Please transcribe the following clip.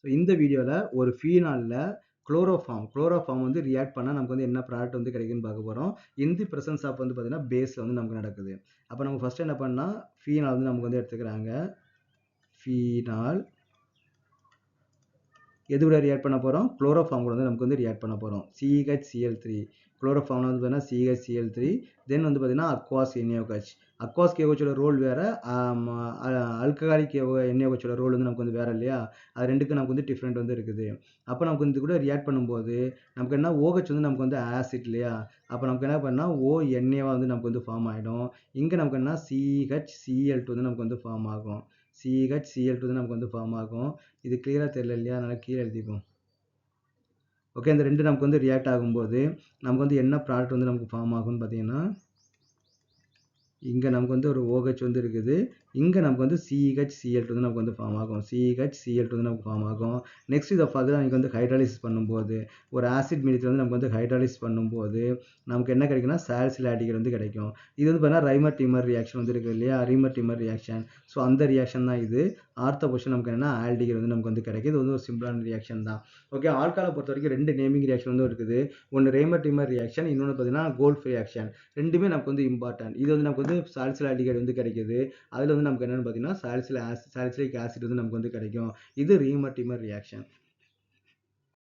So இந்த வீடியோவில் ஒரு ஃபீனாலில் குளோரோஃபார்ம் வந்து ரியாக்ட் பண்ணால் நமக்கு வந்து என்ன ப்ராடக்ட் வந்து கிடைக்குன்னு பார்க்க போகிறோம். இன் தி பிரசன்ஸ் ஆஃப் வந்து பார்த்தீங்கன்னா பேஸில் வந்து நமக்கு நடக்குது. அப்போ நம்ம ஃபஸ்ட்டு என்ன பண்ணால் ஃபீனால் வந்து நமக்கு வந்து எடுத்துக்கிறாங்க. ஃபீனால் எது கூட ரியாக்ட் பண்ண போகிறோம்? குளோரோஃபார்ம் கூட வந்து நமக்கு வந்து ரியாக்ட் பண்ண போகிறோம். CHCl3 குளோரோஃபார்ம் வந்து பார்த்தீங்கன்னா CHCl3 தென் வந்து பார்த்தீங்கன்னா அக்வாஸ் NaOH. அக்வாஸ் KOHோட ரோல் வேறு, ஆல்கஹாலிக் NaOHோட ரோல் வந்து நமக்கு வந்து வேறு இல்லையா? அது ரெண்டுக்கும் நமக்கு வந்து டிஃப்ரெண்ட் வந்து இருக்குது. அப்போ நமக்கு வந்து கூட ரியாக்ட் பண்ணும்போது நமக்கு என்ன OH வந்து நமக்கு வந்து ஆசிட் இல்லையா? அப்போ நமக்கு என்ன பண்ணால் ONA வந்து நமக்கு வந்து ஃபார்ம் ஆகிடும். இங்கே நமக்கு என்ன CHCl2 வந்து நமக்கு வந்து ஃபார்ம் ஆகும். CHCl2 வந்து நமக்கு வந்து ஃபார்ம் ஆகும். இது கிளியராக தெரியல இல்லையா? அதனால் கீழே எழுதிப்போம். ஓகே, இந்த ரெண்டு நமக்கு வந்து ரியாக்ட் ஆகும்போது நமக்கு வந்து என்ன ப்ராடக்ட் வந்து நமக்கு ஃபார்ம் ஆகும்னு பார்த்தீங்கன்னா, இங்கே நமக்கு வந்து ஒரு OH வந்து இருக்குது. இங்கே நமக்கு வந்து CHCl2 வந்து நமக்கு வந்து ஃபார்ம் ஆகும். CHCl2 வந்து நமக்கு ஃபார்ம் ஆகும். நெக்ஸ்ட் இதை ஃபர்தராக நீங்கள் வந்து ஹைட்ராலிசிஸ் பண்ணும்போது ஒரு ஆசிட் மீடியத்தில் வந்து நமக்கு வந்து ஹைட்ராலிசிஸ் பண்ணும்போது நமக்கு என்ன கிடைக்குன்னா சாலிசிலிக் ஆல்டிஹைடு வந்து கிடைக்கும். இது வந்து பார்த்தீங்கன்னா ரைமர் டிமர் ரியாக்ஷன் வந்து இருக்குது இல்லையா? ரீமர் டிமர் ரியாக்ஷன். ஸோ அந்த ரியாக்ஷன் தான் இது. ஆர்த்த பொசிஷன் நமக்கு என்ன ஆல்டிஹைடு வந்து நமக்கு வந்து கிடைக்குது. இது வந்து ஒரு சிம்பிளான ரியாக்ஷன் தான். ஓகே, ஆல்காலை பொறுத்த வரைக்கும் ரெண்டு நேமிங் ரியாக்ஷன் வந்து இருக்குது. ஒன்று ரேமர் டிமர் ரியாக்ஷன், இன்னொன்று பார்த்தீங்கன்னா கோல்ஃப் ரியாக்ஷன். ரெண்டுமே நமக்கு வந்து இம்பார்ட்டன்ட். இது வந்து நமக்கு வந்து சாலிசிலிக் ஆல்டிஹைடு வந்து கிடைக்குது. அதில் வந்து நமக்கு என்னென்னு பார்த்தீங்கன்னா சாலிசிலிக் ஆசிட் வந்து நமக்கு வந்து கிடைக்கும். இது ரீமர் டிமர் ரியாக்ஷன்.